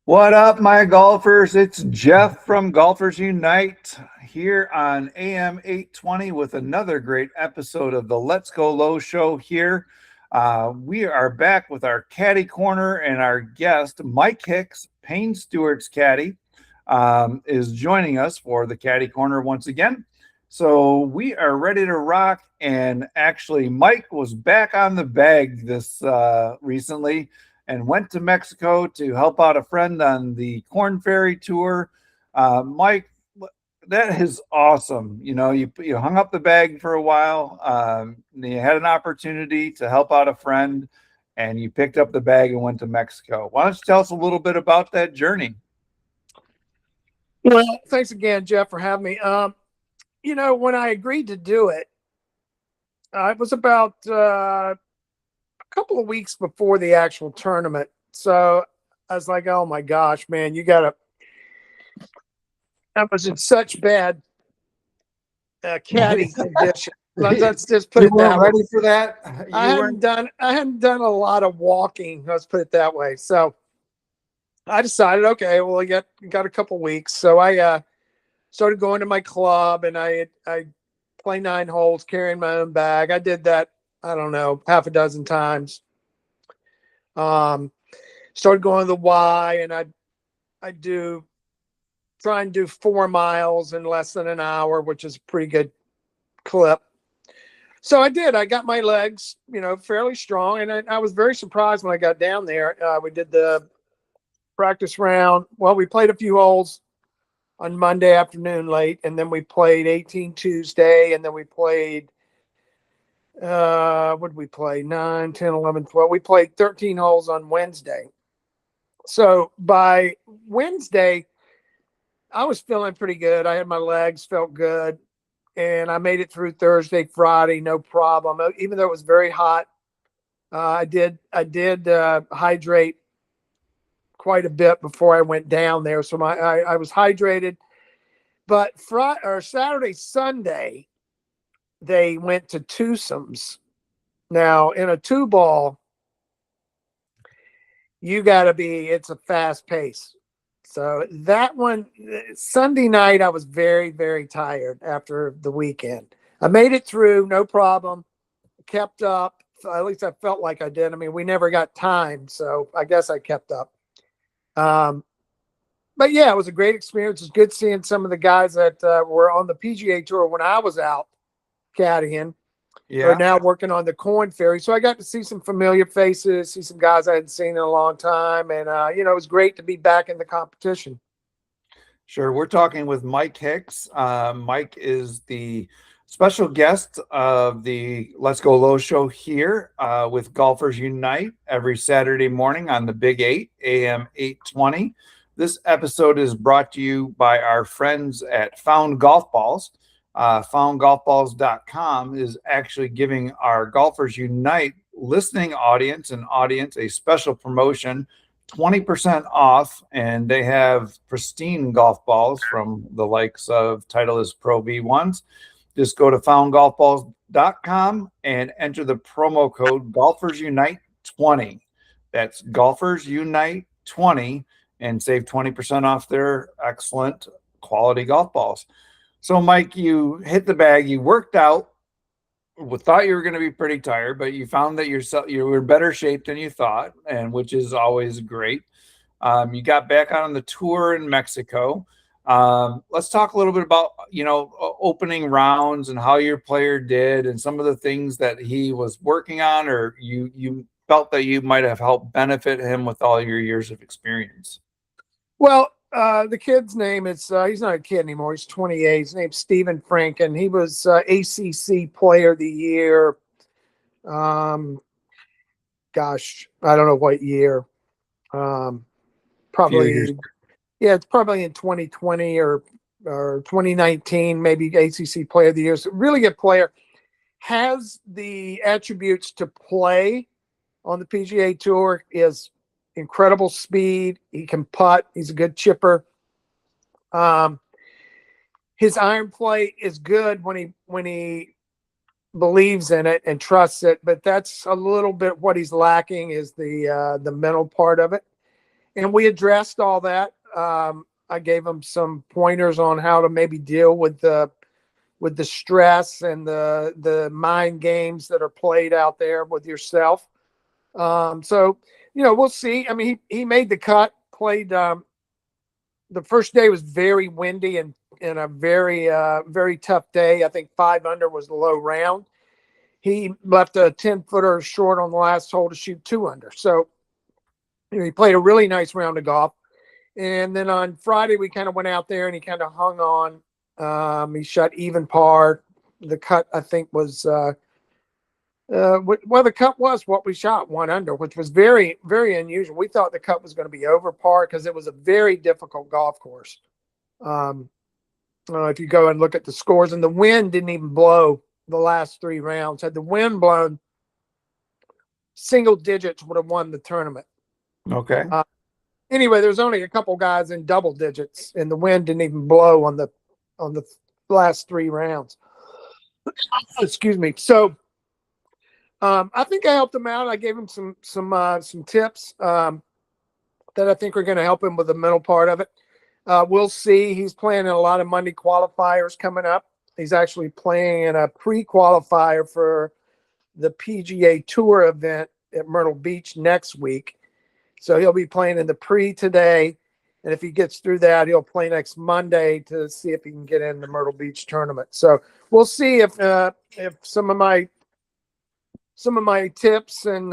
What up, my golfers? It's Jeff from Golfers Unite here on AM 820 with another great episode of the Let's Go Low show here. We are back with our Caddie Corner, and our guest, Mike Hicks, Payne Stewart's caddy, is joining us for the Caddie Corner once again. So we are ready to rock. And actually, Mike was back on the bag this recently and went to Mexico to help out a friend on the Corn Ferry tour. Mike, that is awesome. You hung up the bag for a while. You had an opportunity to help out a friend, and you picked up the bag and went to Mexico. Why don't you tell us a little bit about that journey? Well, thanks again, Jeff, for having me. When I agreed to do it, it was about a couple of weeks before the actual tournament. So I was like, oh my gosh, man, I was in such bad caddy condition. Let's just put You it weren't that way. ready for that? I hadn't done a lot of walking. Let's put it that way. So I decided, okay, well, I got a couple weeks. So I started going to my club, and I play 9 holes carrying my own bag. I did that, I don't know, half a dozen times. Started going to the Y, and I try and do 4 miles in less than an hour, which is a pretty good clip. So I did. I got my legs, fairly strong, and I was very surprised when I got down there. We did the practice round. Well, we played a few holes on Monday afternoon late, and then we played 18 Tuesday, and then we played what did we play? 9, 10, 11, 12. We played 13 holes on Wednesday. So by Wednesday, I was feeling pretty good. I had my legs, felt good, and I made it through Thursday, Friday, no problem. Even though it was very hot, I did hydrate quite a bit before I went down there. So I was hydrated. But Saturday, Sunday, they went to twosomes. Now, in a 2-ball, it's a fast pace. So that one, Sunday night, I was very, very tired after the weekend. I made it through, no problem. Kept up. At least I felt like I did. I mean, we never got time, so I guess I kept up. But yeah, it was a great experience. It's good seeing some of the guys that were on the PGA Tour when I was out caddying. Yeah. Are now working on the Corn Ferry. So I got to see some familiar faces, see some guys I hadn't seen in a long time. And, it was great to be back in the competition. Sure. We're talking with Mike Hicks. Mike is the special guest of the Let's Go Low show here with Golfers Unite every Saturday morning on the Big 8, AM 820. This episode is brought to you by our friends at Found Golf Balls. FoundGolfBalls.com is actually giving our Golfers Unite listening audience a special promotion, 20% off, and they have pristine golf balls from the likes of Titleist Pro V1s. Just go to FoundGolfBalls.com and enter the promo code GolfersUnite20. That's GolfersUnite20 and save 20% off their excellent quality golf balls. So, Mike, you hit the bag, you worked out, thought you were going to be pretty tired, but you found that you were in better shape than you thought, and which is always great. You got back on the tour in Mexico. Let's talk a little bit about, opening rounds and how your player did and some of the things that he was working on, or you felt that you might have helped benefit him with all your years of experience. Well, the kid's name is, he's not a kid anymore. He's 28. His name's Stephen Franken. He was ACC Player of the Year. Gosh, I don't know what year. Probably, yeah, it's probably in 2020 or 2019, maybe ACC Player of the Year. So really good player. Has the attributes to play on the PGA Tour, is incredible speed. He can putt. He's a good chipper. His iron play is good when he believes in it and trusts it, but that's a little bit what he's lacking is the mental part of it. and we addressed all that. I gave him some pointers on how to maybe deal with the stress and the mind games that are played out there with yourself. So, we'll see. I mean, he made the cut, played, the first day was very windy and a very, very tough day. I think 5 under was the low round. He left a 10-footer short on the last hole to shoot 2 under. So, he played a really nice round of golf. And then on Friday, we kind of went out there and he kind of hung on. He shot even par. The cut, I think, was the cut was what we shot, 1 under, which was very, very unusual. We thought the cut was going to be over par because it was a very difficult golf course. If you go and look at the scores, and the wind didn't even blow the last 3 rounds. Had the wind blown, single digits would have won the tournament. Okay. Anyway, there's only a couple guys in double digits, and the wind didn't even blow on the last 3 rounds. Excuse me. So I think I helped him out. I gave him some tips that I think are going to help him with the mental part of it. We'll see. He's playing in a lot of Monday qualifiers coming up. He's actually playing in a pre-qualifier for the PGA Tour event at Myrtle Beach next week. So he'll be playing in the pre today. And if he gets through that, he'll play next Monday to see if he can get in the Myrtle Beach tournament. So we'll see if some of my tips and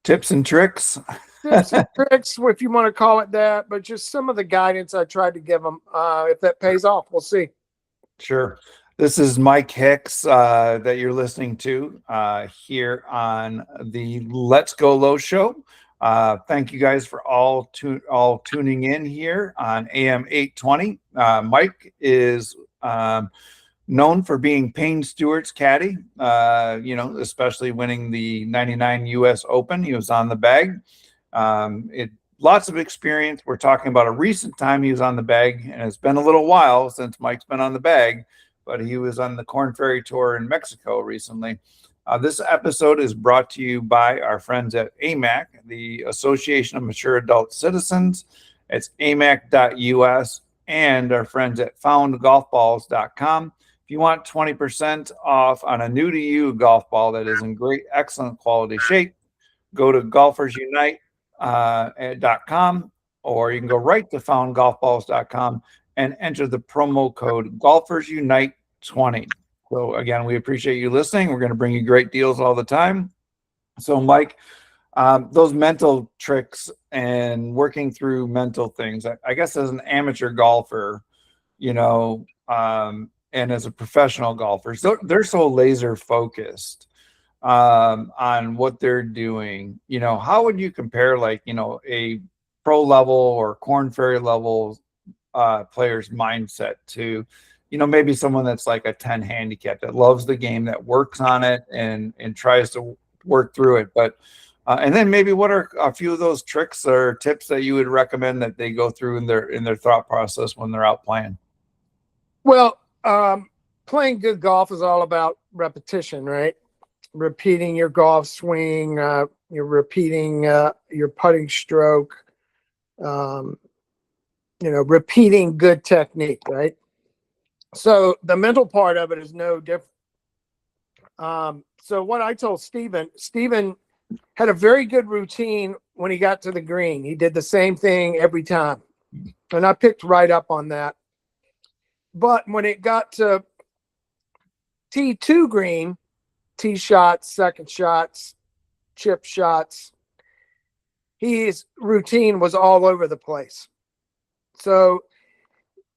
tips and tricks, if you want to call it that, but just some of the guidance I tried to give him, if that pays off, we'll see. Sure. This is Mike Hicks that you're listening to here on the Let's Go Low show. Thank you guys for all tuning in here on AM 820. Mike is known for being Payne Stewart's caddy, especially winning the 99 US Open. He was on the bag. Lots of experience. We're talking about a recent time he was on the bag, and it's been a little while since Mike's been on the bag, but he was on the Corn Ferry Tour in Mexico recently. This episode is brought to you by our friends at AMAC, the Association of Mature Adult Citizens. It's amac.us, and our friends at foundgolfballs.com. If you want 20% off on a new to you golf ball that is in excellent quality shape, go to golfersunite.com, or you can go right to foundgolfballs.com and enter the promo code golfersunite20. So again, we appreciate you listening. We're going to bring you great deals all the time. So Mike, those mental tricks and working through mental things, I guess as an amateur golfer, and as a professional golfer, so they're so laser focused on what they're doing. How would you compare a pro level or Corn Ferry level player's mindset to, maybe someone that's like a 10 handicap that loves the game, that works on it and tries to work through it. But and then maybe what are a few of those tricks or tips that you would recommend that they go through in their thought process when they're out playing? Well, playing good golf is all about repetition, right? Repeating your golf swing, you're repeating your putting stroke, repeating good technique, right? So the mental part of it is no different. So what I told Steven had a very good routine when he got to the green. He did the same thing every time. And I picked right up on that. But when it got to T2 green, tee shots, second shots, chip shots, his routine was all over the place. So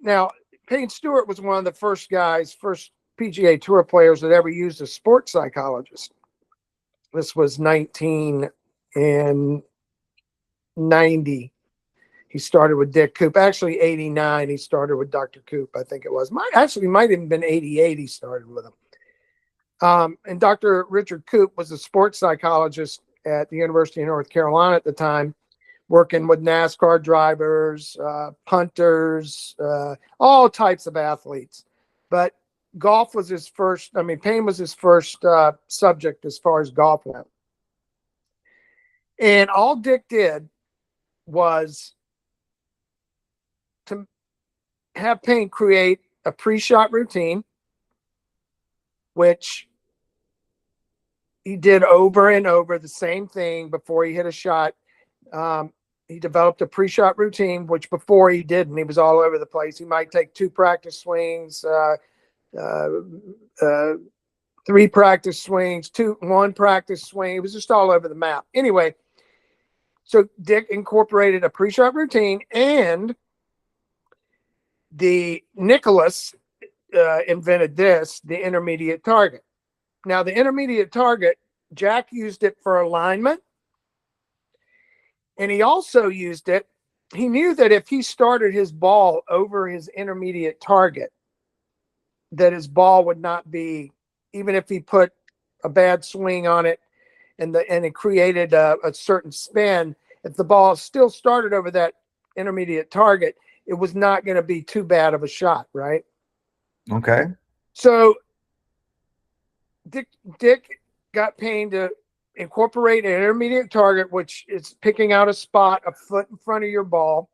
now Payne Stewart was one of the first PGA Tour players that ever used a sports psychologist. This was 1990. He started with Dick Coop. Actually, 89, he started with Dr. Coop, I think it was. Might have even been 88 he started with him. And Dr. Richard Coop was a sports psychologist at the University of North Carolina at the time, working with NASCAR drivers, punters, all types of athletes. But golf was his Payne was his first subject as far as golf went. And all Dick did was to have Payne create a pre-shot routine, which he did over and over the same thing before he hit a shot. He developed a pre-shot routine, which before he didn't. He was all over the place. He might take 2 practice swings, 3 practice swings, 1 practice swing. It was just all over the map. Anyway, so Dick incorporated a pre-shot routine, and the Nicholas invented the intermediate target. Now, the intermediate target, Jack used it for alignment, and he also used it. He knew that if he started his ball over his intermediate target, that his ball would not be, even if he put a bad swing on it and it created a certain spin, if the ball still started over that intermediate target, it was not going to be too bad of a shot, right? Okay. So Dick got Payne to incorporate an intermediate target, which is picking out a spot a foot in front of your ball,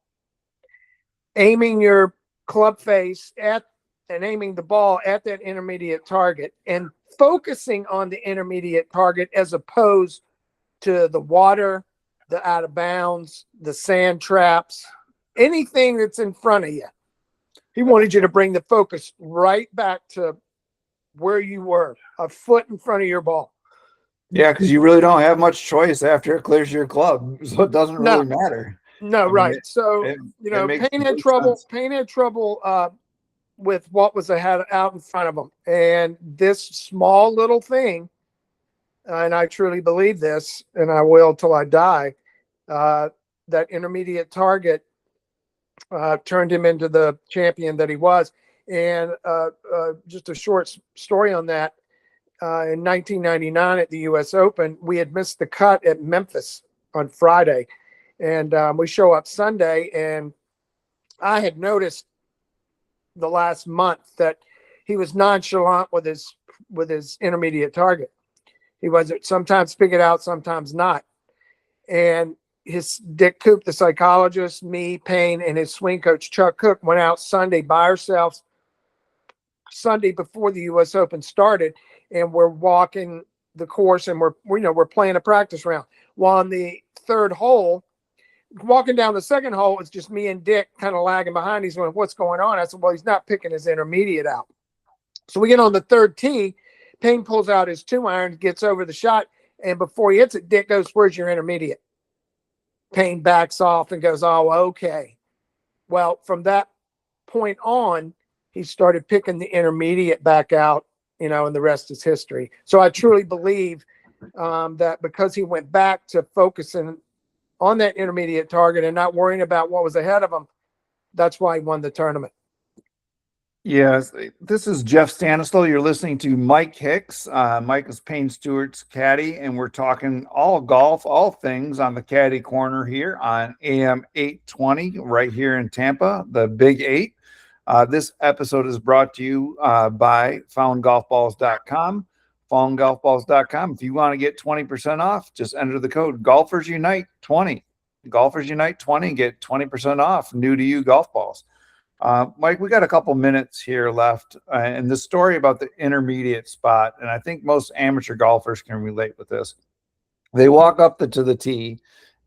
aiming your club face at and aiming the ball at that intermediate target, and focusing on the intermediate target as opposed to the water, the out of bounds, the sand traps, anything that's in front of you. He wanted you to bring the focus right back to where you were, a foot in front of your ball. Yeah, because you really don't have much choice after it clears your club, so it doesn't really matter. No, right. So Payne had trouble. Sense. Payne had trouble with what was ahead out in front of him, and this small little thing, and I truly believe this, and I will till I die. That intermediate target turned him into the champion that he was. And just a short story on that. In 1999 at the U.S. Open, we had missed the cut at Memphis on Friday, and we show up Sunday, and I had noticed the last month that he was nonchalant with his intermediate target. He wasn't, sometimes pick it out, sometimes not. And his Dick Coop, the psychologist, me, Payne, and his swing coach Chuck Cook went out Sunday by ourselves, Sunday before the U.S. Open started, and we're walking the course, and we're playing a practice round. Well, on the third hole, walking down the second hole, it's just me and Dick kind of lagging behind. He's going, "What's going on?" I said, "Well, he's not picking his intermediate out." So we get on the third tee. Payne pulls out his 2-iron, gets over the shot, and before he hits it, Dick goes, "Where's your intermediate?" Payne backs off and goes, "Oh, okay." Well, from that point on, he started picking the intermediate back out, and the rest is history. So I truly believe that because he went back to focusing on that intermediate target and not worrying about what was ahead of him, that's why he won the tournament. Yes, this is Jeff Stanislaw. You're listening to Mike Hicks. Mike is Payne Stewart's caddy, and we're talking all golf, all things on the Caddie Corner here on AM 820 right here in Tampa, the Big 8. This episode is brought to you by foundgolfballs.com. Foundgolfballs.com. If you want to get 20% off, just enter the code Golfers Unite 20. Golfers Unite 20, get 20% off new to you golf balls. Mike, we got a couple minutes here left, and the story about the intermediate spot, and I think most amateur golfers can relate with this. They walk up to the tee,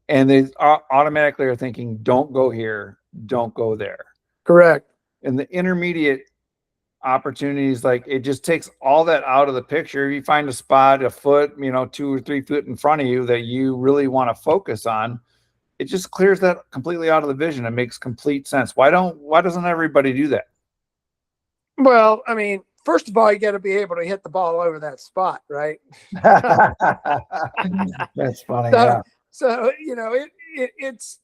and they automatically are thinking, "Don't go here, don't go there." Correct. And the intermediate opportunities, like, it just takes all that out of the picture. You find a spot a foot, 2 or 3 foot in front of you that you really want to focus on. It just clears that completely out of the vision. It makes complete sense. Why doesn't everybody do that? Well, I mean, first of all, you got to be able to hit the ball over that spot, right? That's funny. So it's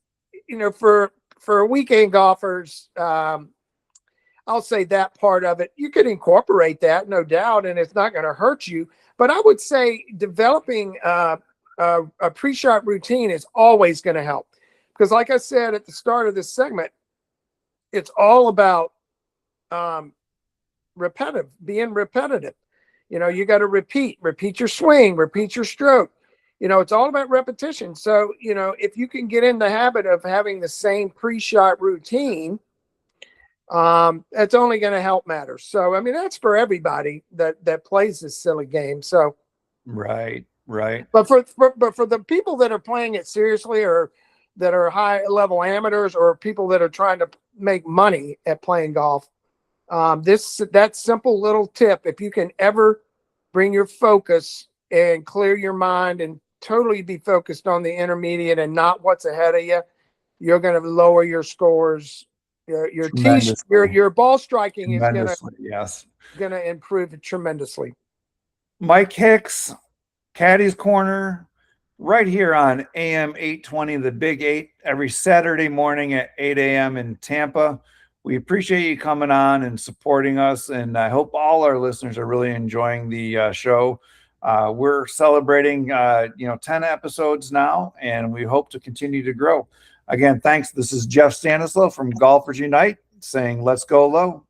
for weekend golfers, I'll say that part of it, you could incorporate that, no doubt, and it's not going to hurt you. But I would say developing a pre-shot routine is always going to help, because like I said at the start of this segment, it's all about being repetitive. You got to repeat your swing, repeat your stroke. it's all about repetition. So, if you can get in the habit of having the same pre-shot routine, that's only going to help matters. So, I mean, that's for everybody that plays this silly game. So, Right. but for the people that are playing it seriously, or that are high level amateurs, or people that are trying to make money at playing golf, that simple little tip, if you can ever bring your focus and clear your mind and totally be focused on the intermediate and not what's ahead of you, you're going to lower your scores. Your ball striking is going to improve tremendously. Mike Hicks, Caddie's Corner, right here on AM 820, the Big 8, every Saturday morning at 8 a.m. in Tampa. We appreciate you coming on and supporting us, and I hope all our listeners are really enjoying the show. We're celebrating 10 episodes now, and we hope to continue to grow. Again, thanks. This is Jeff Stanislaw from Golfers Unite saying, let's go low.